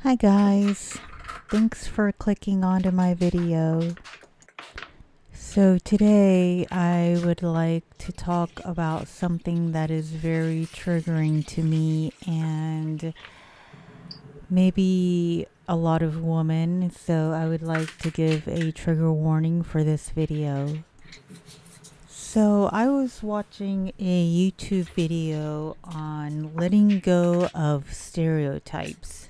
Hi guys, thanks for clicking onto my video. So today I would like to talk about something that is very triggering to me and maybe a lot of women, so I would like to give a trigger warning for this video. So I was watching a YouTube video on letting go of stereotypes.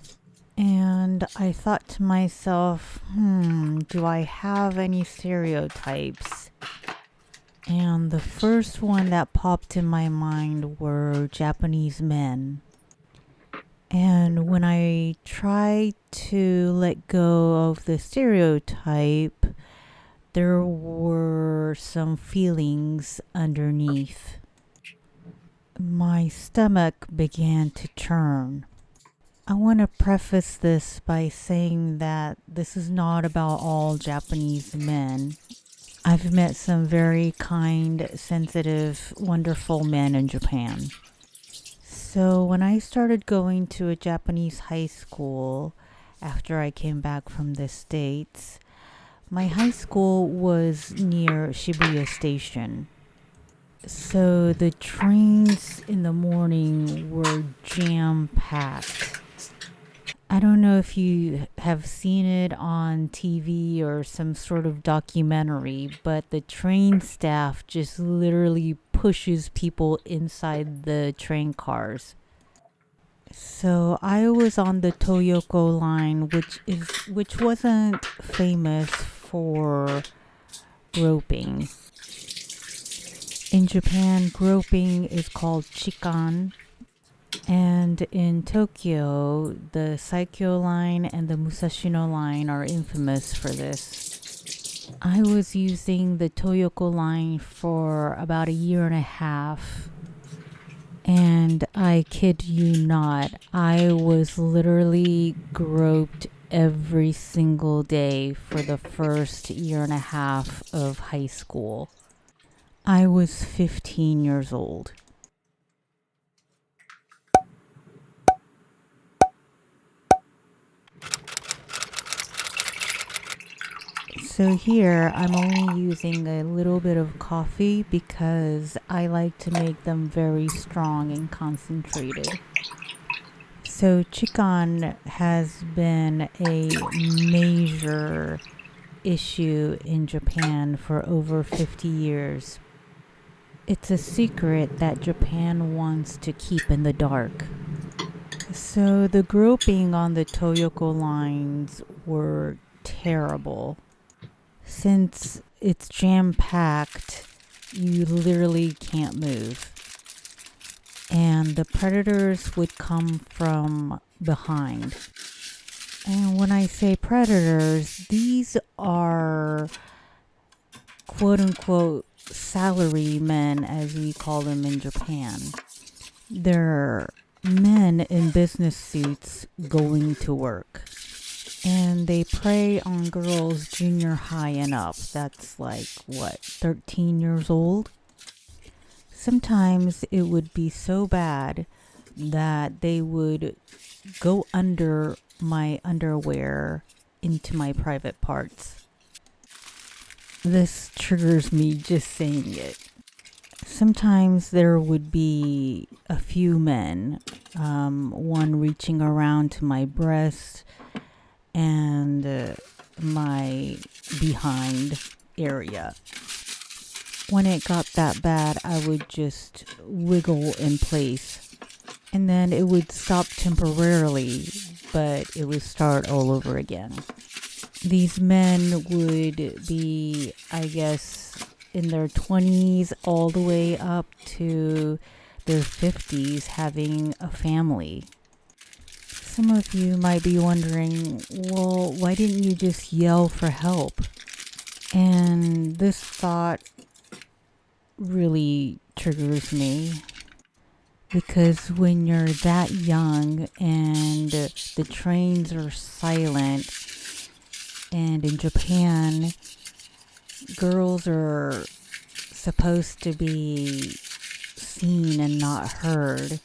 And I thought to myself, do I have any stereotypes? And the first one that popped in my mind were Japanese men. And when I tried to let go of the stereotype, there were some feelings underneath. My stomach began to churn. I want to preface this by saying that this is not about all Japanese men. I've met some very kind, sensitive, wonderful men in Japan. So when I started going to a Japanese high school after I came back from the States, my high school was near Shibuya Station. So the trains in the morning were jam-packed. I don't know if you have seen it on TV or some sort of documentary, but the train staff just literally pushes people inside the train cars. So I was on the Toyoko line, which wasn't famous for groping. In Japan, groping is called chikan. And in Tokyo, the Saikyo line and the Musashino line are infamous for this. I was using the Toyoko line for about a year and a half. And I kid you not, I was literally groped every single day for the first year and a half of high school. I was 15 years old. So here I'm only using a little bit of coffee because I like to make them very strong and concentrated. So chikan has been a major issue in Japan for over 50 years. It's a secret that Japan wants to keep in the dark. So the groping on the Toyoko lines were terrible. Since it's jam-packed, you literally can't move. And the predators would come from behind. And when I say predators, these are quote-unquote salary men, as we call them in Japan. They're men in business suits going to work. And they prey on girls junior high and up. That's like, 13 years old? Sometimes it would be so bad that they would go under my underwear into my private parts. This triggers me just saying it. Sometimes there would be a few men, one reaching around to my breast and my behind area. When it got that bad, I would just wiggle in place. And then it would stop temporarily, but it would start all over again. These men would be, I guess, in their 20s all the way up to their 50s having a family. Some of you might be wondering, well, why didn't you just yell for help? And this thought really triggers me. Because when you're that young and the trains are silent, and in Japan, girls are supposed to be seen and not heard,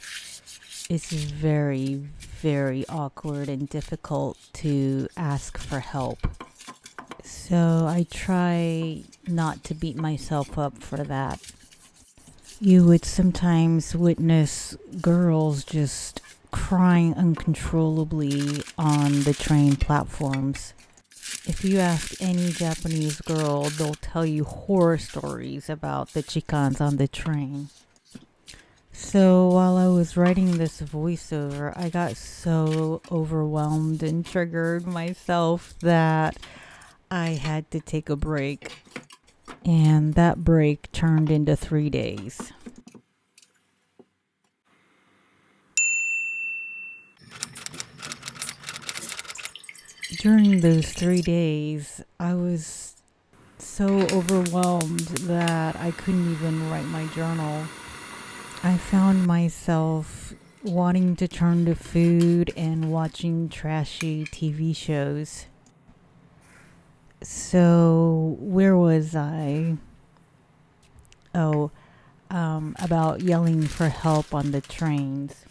it's very, very awkward and difficult to ask for help. So I try not to beat myself up for that. You would sometimes witness girls just crying uncontrollably on the train platforms. If you ask any Japanese girl, they'll tell you horror stories about the chikans on the train. So while I was writing this voiceover, I got so overwhelmed and triggered myself that I had to take a break. And that break turned into 3 days. During those 3 days, I was so overwhelmed that I couldn't even write my journal. I found myself wanting to turn to food and watching trashy TV shows. So, where was I? About yelling for help on the trains.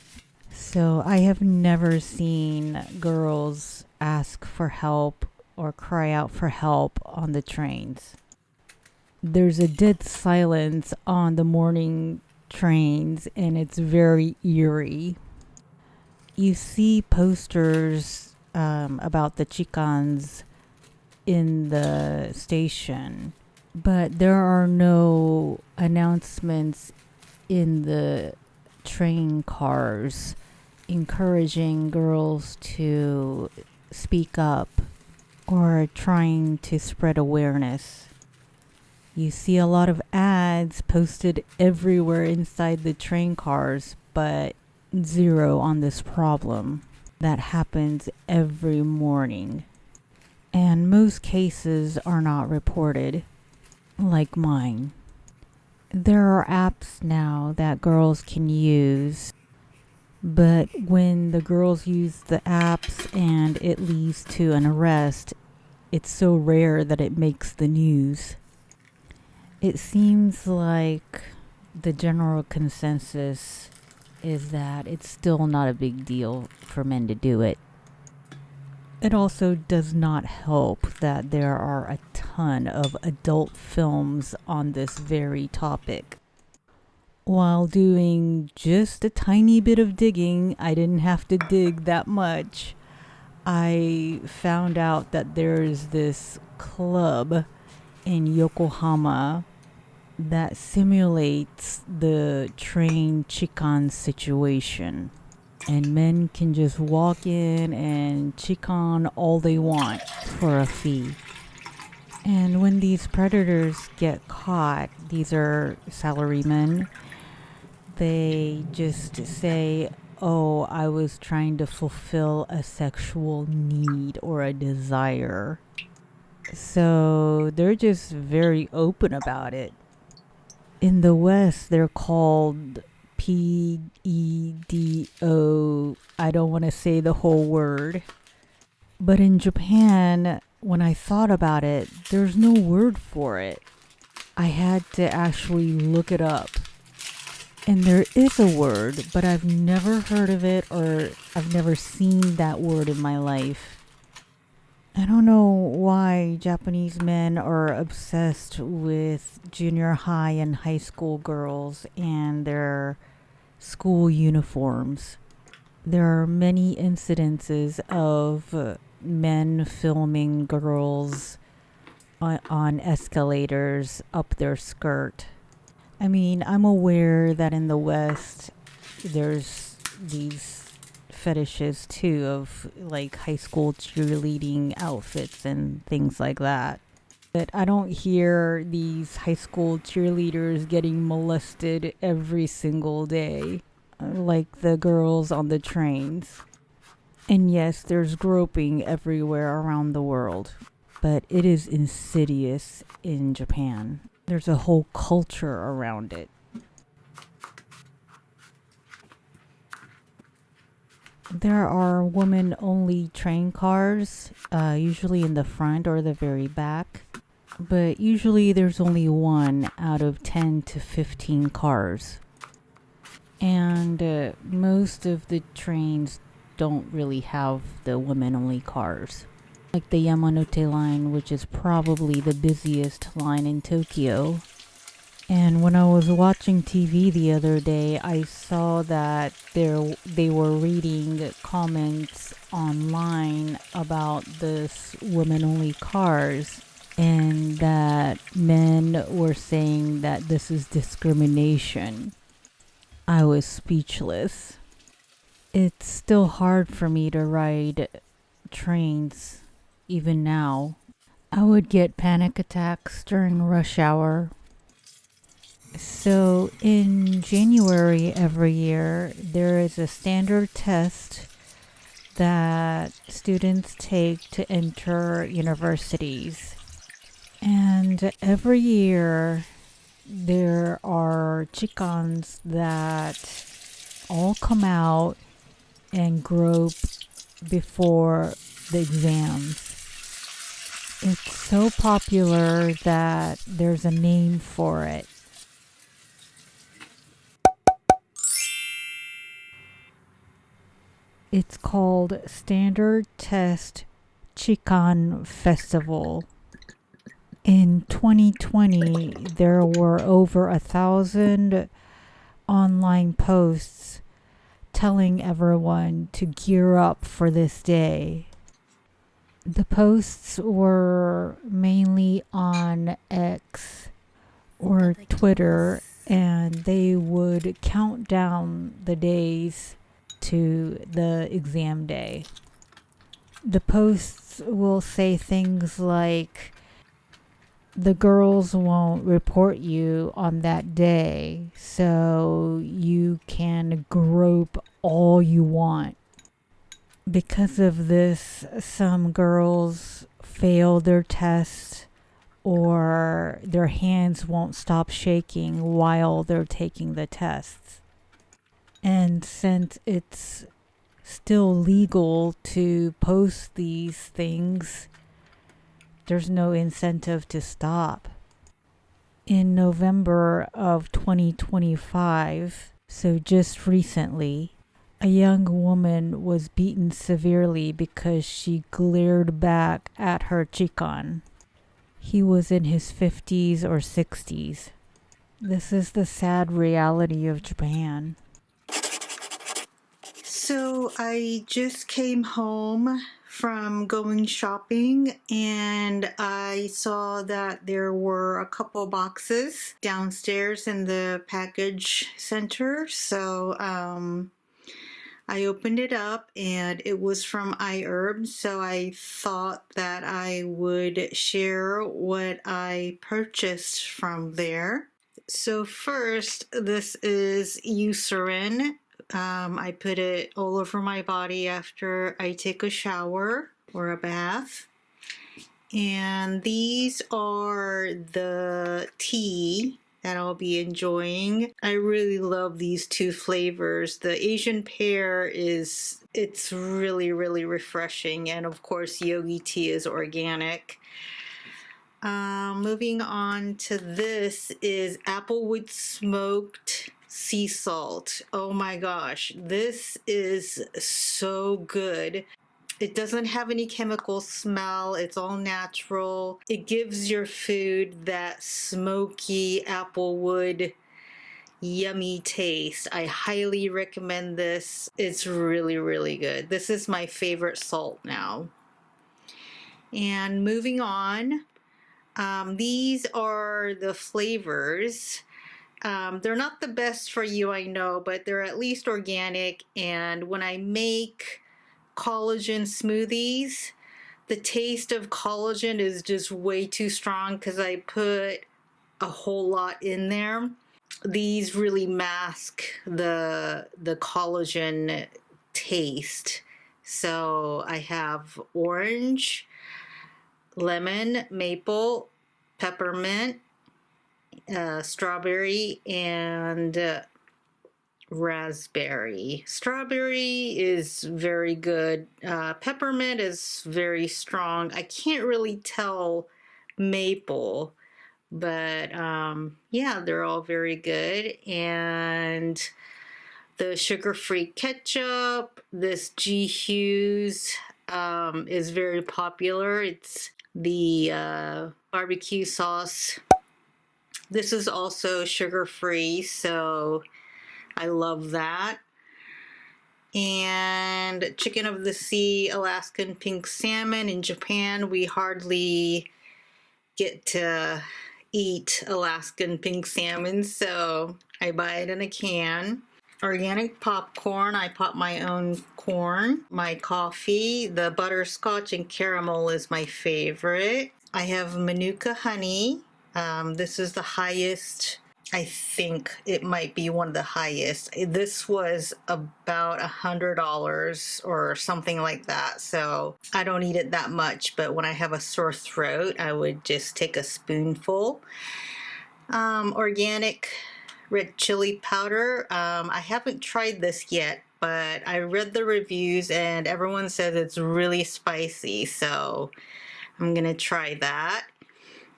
So, I have never seen girls ask for help or cry out for help on the trains. There's a dead silence on the morning trains, and it's very eerie. You see posters about the chikans in the station, but there are no announcements in the train cars encouraging girls to speak up or trying to spread awareness. You see a lot of ads posted everywhere inside the train cars, but zero on this problem that happens every morning. And most cases are not reported, like mine. There are apps now that girls can use, but when the girls use the apps and it leads to an arrest, it's so rare that it makes the news. It seems like the general consensus is that it's still not a big deal for men to do it. It also does not help that there are a ton of adult films on this very topic. While doing just a tiny bit of digging, I didn't have to dig that much. I found out that there's this club in Yokohama that simulates the train chikan situation. And men can just walk in and chikan all they want for a fee. And when these predators get caught, these are salarymen, they just say, oh, I was trying to fulfill a sexual need or a desire. So they're just very open about it. In the West, they're called PEDO. I don't want to say the whole word. But in Japan, when I thought about it, there's no word for it. I had to actually look it up. And there is a word, but I've never heard of it or I've never seen that word in my life. I don't know why Japanese men are obsessed with junior high and high school girls and their school uniforms. There are many incidences of men filming girls on escalators up their skirt. I mean, I'm aware that in the West there's these fetishes too of like high school cheerleading outfits and things like that. But I don't hear these high school cheerleaders getting molested every single day like the girls on the trains. And yes, there's groping everywhere around the world, but it is insidious in Japan. There's a whole culture around it. There are women-only train cars, usually in the front or the very back. But usually there's only one out of 10 to 15 cars. And most of the trains don't really have the women-only cars. Like the Yamanote line, which is probably the busiest line in Tokyo. And when I was watching TV the other day, I saw that they were reading comments online about this women-only cars, and that men were saying that this is discrimination. I was speechless. It's still hard for me to ride trains, even now. I would get panic attacks during rush hour. So in January every year, there is a standard test that students take to enter universities. And every year, there are chikans that all come out and grope before the exams. It's so popular that there's a name for it. It's called Standard Test Chikan Festival. In 2020, there were over 1,000 online posts telling everyone to gear up for this day. The posts were mainly on X or Twitter, and they would count down the days to the exam day. The posts will say things like, the girls won't report you on that day, so you can grope all you want. Because of this, some girls fail their tests, or their hands won't stop shaking while they're taking the tests. And since it's still legal to post these things, there's no incentive to stop. In November of 2025, so just recently, a young woman was beaten severely because she glared back at her chikan. He was in his 50s or 60s. This is the sad reality of Japan. So I just came home from going shopping, and I saw that there were a couple boxes downstairs in the package center. So I opened it up, and it was from Iherb, so I thought that I would share what I purchased from there. So first, this is Eucerin. I put it all over my body after I take a shower or a bath. And these are the tea that I'll be enjoying. I really love these two flavors. The Asian pear it's really, really refreshing. And of course, yogi tea is organic. Moving on to this is applewood smoked sea salt. Oh my gosh, this is so good. It doesn't have any chemical smell. It's all natural. It gives your food that smoky applewood yummy taste. I highly recommend this. It's really, really good. This is my favorite salt now. And moving on, these are the flavors. They're not the best for you, I know, but they're at least organic. And when I make collagen smoothies, the taste of collagen is just way too strong because I put a whole lot in there. These really mask the collagen taste. So I have orange, lemon, maple, peppermint, strawberry, and raspberry. Strawberry is very good. Peppermint is very strong. I can't really tell maple, but yeah, they're all very good. And the sugar-free ketchup. This G. Hughes is very popular. It's the barbecue sauce. This is also sugar-free, so I love that. And chicken of the sea, Alaskan pink salmon. In Japan, we hardly get to eat Alaskan pink salmon, so I buy it in a can. Organic popcorn, I pop my own corn. My coffee, the butterscotch and caramel is my favorite. I have Manuka honey. This is the highest. I think it might be one of the highest. This was about $100 or something like that. So I don't eat it that much, but when I have a sore throat, I would just take a spoonful. Organic red chili powder. I haven't tried this yet, but I read the reviews and everyone says it's really spicy. So I'm gonna try that.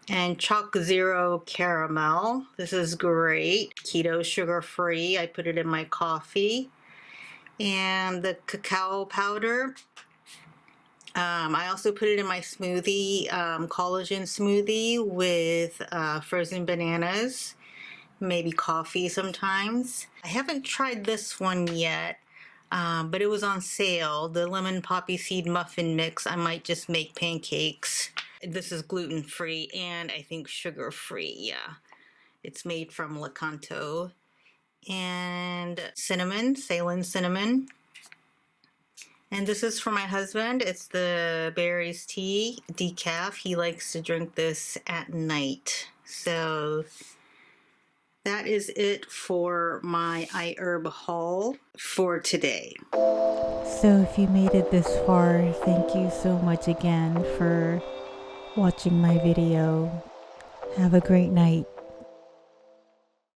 And Chalk Zero Caramel. This is great. Keto, sugar-free. I put it in my coffee. And the cacao powder. I also put it in my smoothie, collagen smoothie with frozen bananas, maybe coffee sometimes. I haven't tried this one yet, but it was on sale. The lemon poppy seed muffin mix. I might just make pancakes. This is gluten-free and I think sugar-free, yeah. It's made from Lakanto. And cinnamon, Ceylon cinnamon. And this is for my husband. It's the berries tea, decaf. He likes to drink this at night. So that is it for my Iherb haul for today. So if you made it this far, thank you so much again for watching my video. Have a great night.